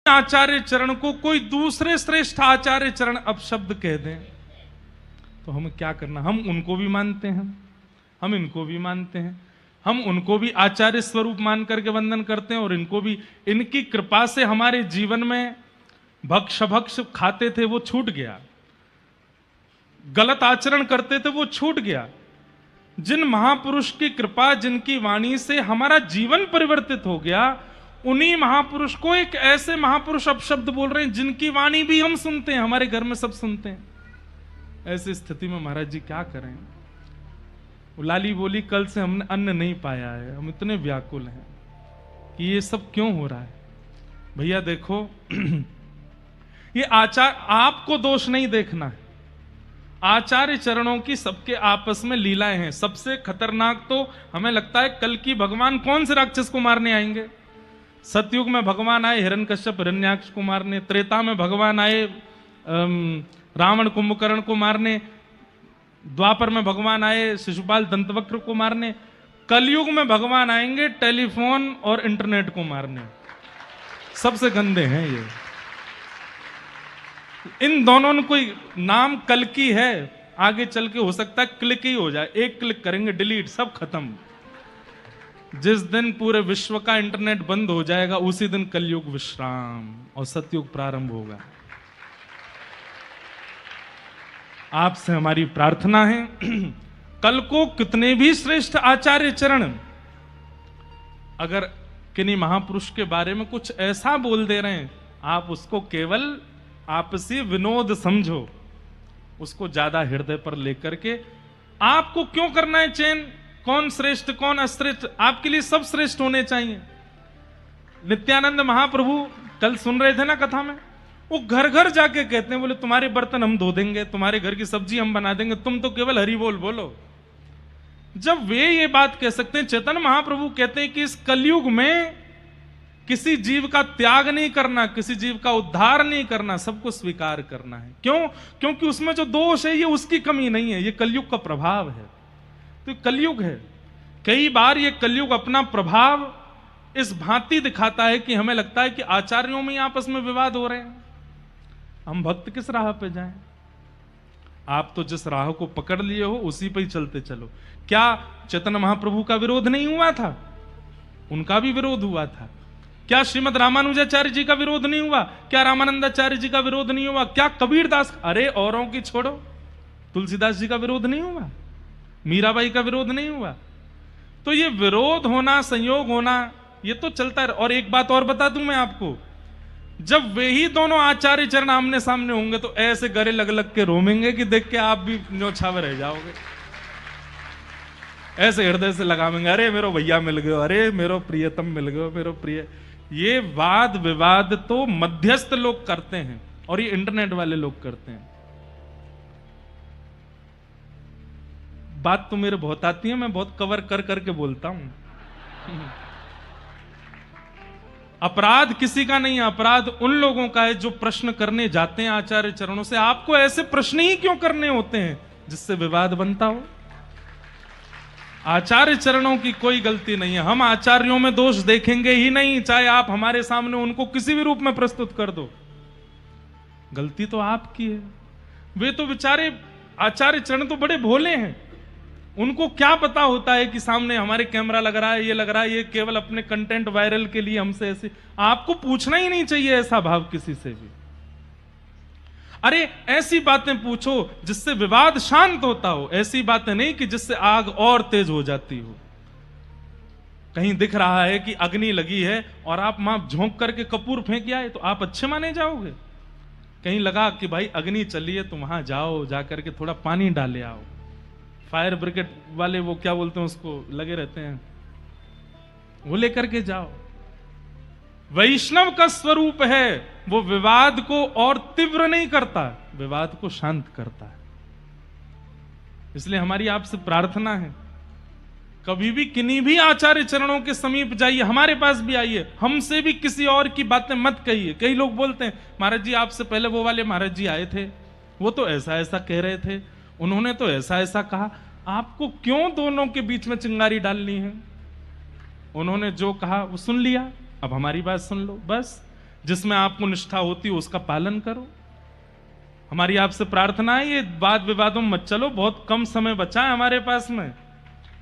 आचार्य चरण को कोई दूसरे श्रेष्ठ आचार्य चरण अपशब्द कह दें तो हम क्या करना? हम उनको भी मानते हैं, हम इनको भी मानते हैं, हम उनको भी आचार्य स्वरूप मान करके वंदन करते हैं और इनको भी। इनकी कृपा से हमारे जीवन में भक्ष भक्ष खाते थे वो छूट गया, गलत आचरण करते थे वो छूट गया। जिन महापुरुष की कृपा, जिनकी वाणी से हमारा जीवन परिवर्तित हो गया, उन्हीं महापुरुष को एक ऐसे महापुरुष अपशब्द बोल रहे हैं जिनकी वाणी भी हम सुनते हैं, हमारे घर में सब सुनते हैं। ऐसी स्थिति में महाराज जी क्या करें? लाली बोली कल से हमने अन्न नहीं पाया है, हम इतने व्याकुल हैं कि ये सब क्यों हो रहा है। भैया देखो ये आपको दोष नहीं देखना है, आचार्य चरणों की सबके आपस में लीलाएं हैं। सबसे खतरनाक तो हमें लगता है कल की भगवान कौन से राक्षस को मारने आएंगे। सतयुग में भगवान आए हिरण्यकश्यप हिरण्याक्ष को मारने, त्रेता में भगवान आए रावण कुंभकर्ण को मारने, द्वापर में भगवान आए शिशुपाल दंतवक्र को मारने, कलयुग में भगवान आएंगे टेलीफोन और इंटरनेट को मारने। सबसे गंदे हैं ये। इन दोनों ने कोई नाम कल की है, आगे चल के हो सकता है क्लिक ही हो जाए, एक क्लिक करेंगे डिलीट, सब खत्म। जिस दिन पूरे विश्व का इंटरनेट बंद हो जाएगा उसी दिन कलयुग विश्राम और सतयुग प्रारंभ होगा। आपसे हमारी प्रार्थना है कल को कितने भी श्रेष्ठ आचार्य चरण अगर किन्हीं महापुरुष के बारे में कुछ ऐसा बोल दे रहे हैं, आप उसको केवल आपसी विनोद समझो, उसको ज्यादा हृदय पर लेकर के आपको क्यों करना है चयन, कौन श्रेष्ठ कौन अश्रेष्ठ? आपके लिए सब श्रेष्ठ होने चाहिए। नित्यानंद महाप्रभु कल सुन रहे थे ना कथा में, वो घर घर जाके कहते हैं, बोले तुम्हारे बर्तन हम धो देंगे, तुम्हारे घर की सब्जी हम बना देंगे, तुम तो केवल हरि बोल बोलो। जब वे ये बात कह सकते हैं, चैतन्य महाप्रभु कहते हैं कि इस कलयुग में किसी जीव का त्याग नहीं करना, किसी जीव का उद्धार नहीं करना, सबको स्वीकार करना है। क्यों? क्योंकि उसमें जो दोष है ये उसकी कमी नहीं है, ये कलयुग का प्रभाव है। तो कलयुग है, कई बार ये कलयुग अपना प्रभाव इस भांति दिखाता है कि हमें लगता है कि आचार्यों में आपस में विवाद हो रहे हैं, हम भक्त किस राह पे जाएं? आप तो जिस राह को पकड़ लिए हो उसी पे ही चलते चलो। क्या चैतन्य महाप्रभु का विरोध नहीं हुआ था? उनका भी विरोध हुआ था। क्या श्रीमद रामानुजाचार्य जी का विरोध नहीं हुआ? क्या रामानंदाचार्य जी का विरोध नहीं हुआ? क्या कबीरदास, अरे औरों की छोड़ो, तुलसीदास जी का विरोध नहीं हुआ? मीराबाई का विरोध नहीं हुआ? तो ये विरोध होना, संयोग होना, ये तो चलता है। और एक बात और बता दूं मैं आपको, जब वे ही दोनों आचार्य चरण आमने सामने होंगे तो ऐसे गले लग लग के रोमेंगे कि देख के आप भी न्योछावे रह जाओगे। ऐसे हृदय से लगावेंगे, अरे मेरो भैया मिल गयो, अरे मेरो प्रियतम मिल गयो, मेरो प्रिय। ये वाद विवाद तो मध्यस्थ लोग करते हैं और ये इंटरनेट वाले लोग करते हैं। बात तो मेरे बहुत आती है, मैं बहुत कवर कर करके बोलता हूं। अपराध किसी का नहीं है, अपराध उन लोगों का है जो प्रश्न करने जाते हैं आचार्य चरणों से। आपको ऐसे प्रश्न ही क्यों करने होते हैं जिससे विवाद बनता हो? आचार्य चरणों की कोई गलती नहीं है, हम आचार्यों में दोष देखेंगे ही नहीं, चाहे आप हमारे सामने उनको किसी भी रूप में प्रस्तुत कर दो। गलती तो आपकी है। वे तो बेचारे आचार्य चरण तो बड़े भोले हैं, उनको क्या पता होता है कि सामने हमारे कैमरा लग रहा है, ये लग रहा है, ये केवल अपने कंटेंट वायरल के लिए हमसे ऐसे। आपको पूछना ही नहीं चाहिए ऐसा भाव किसी से भी। अरे ऐसी बातें पूछो जिससे विवाद शांत होता हो, ऐसी बातें नहीं कि जिससे आग और तेज हो जाती हो। कहीं दिख रहा है कि अग्नि लगी है और आप वहां झोंक करके कपूर फेंक आए तो आप अच्छे माने जाओगे? कहीं लगा कि भाई अग्नि चली है तो वहां जाओ, जाकर के थोड़ा पानी डाले आओ। फायर ब्रिगेड वाले वो क्या बोलते हैं उसको, लगे रहते हैं, वो लेकर के जाओ। वैष्णव का स्वरूप है, वो विवाद को और तीव्र नहीं करता, विवाद को शांत करता है। इसलिए हमारी आपसे प्रार्थना है, कभी भी किन्हीं भी आचार्य चरणों के समीप जाइए, हमारे पास भी आइए, हमसे भी किसी और की बातें मत कहिए। कई लोग बोलते हैं महाराज जी आपसे पहले वो वाले महाराज जी आए थे, वो तो ऐसा ऐसा कह रहे थे, उन्होंने तो ऐसा ऐसा कहा। आपको क्यों दोनों के बीच में चिंगारी डालनी है? उन्होंने जो कहा वो सुन लिया, अब हमारी बात सुन लो बस। जिसमें आपको निष्ठा होती हो उसका पालन करो। हमारी आपसे प्रार्थना है, ये वाद विवादों में मत चलो, बहुत कम समय बचा है हमारे पास में,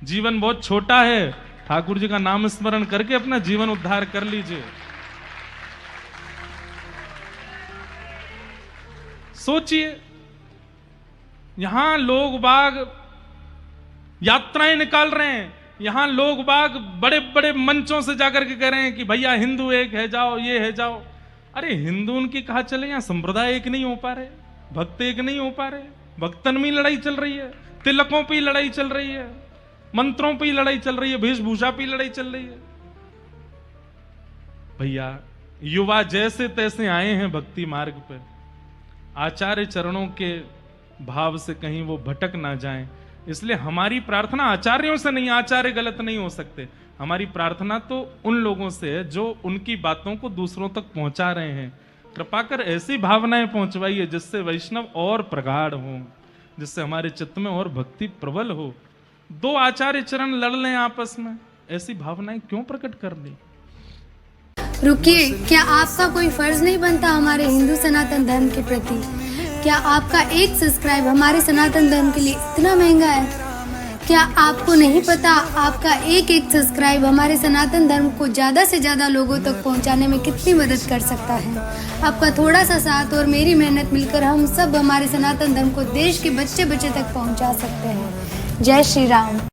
जीवन बहुत छोटा है। ठाकुर जी का नाम स्मरण करके अपना जीवन उद्धार कर लीजिए। सोचिए, यहां लोग बाग यात्राएं निकाल रहे हैं, यहां लोग बाग बड़े बड़े मंचों से जाकर के कह रहे हैं कि भैया हिंदू एक है जाओ, ये है जाओ। अरे हिंदू उनकी कहा चले, यहां संप्रदाय एक नहीं हो पा रहे, भक्त एक नहीं हो पा रहे, भक्तन में लड़ाई चल रही है, तिलकों पे लड़ाई चल रही है, मंत्रों पे लड़ाई चल रही है, वेशभूषा पे लड़ाई चल रही है। भैया युवा जैसे तैसे आए हैं भक्ति मार्ग पे, आचार्य चरणों के भाव से कहीं वो भटक ना जाएं, इसलिए हमारी प्रार्थना आचार्यों से नहीं, आचार्य गलत नहीं हो सकते, हमारी प्रार्थना तो उन लोगों से है जो उनकी बातों को दूसरों तक पहुंचा रहे हैं। कृपा कर ऐसी भावनाएं पहुंचवाइए जिससे वैष्णव और प्रगाढ़ हो, जिससे हमारे चित्त में और भक्ति प्रबल हो। दो आचार्य चरण लड़ लें आपस में, ऐसी भावनाएं क्यों प्रकट करनी। रुकिए, क्या आपका कोई फर्ज नहीं बनता हमारे हिंदू सनातन धर्म के प्रति? क्या आपका एक सब्सक्राइब हमारे सनातन धर्म के लिए इतना महंगा है? क्या आपको नहीं पता आपका एक एक सब्सक्राइब हमारे सनातन धर्म को ज़्यादा से ज़्यादा लोगों तक पहुंचाने में कितनी मदद कर सकता है? आपका थोड़ा सा साथ और मेरी मेहनत मिलकर हम सब हमारे सनातन धर्म को देश के बच्चे बच्चे तक पहुंचा सकते हैं। जय श्री राम।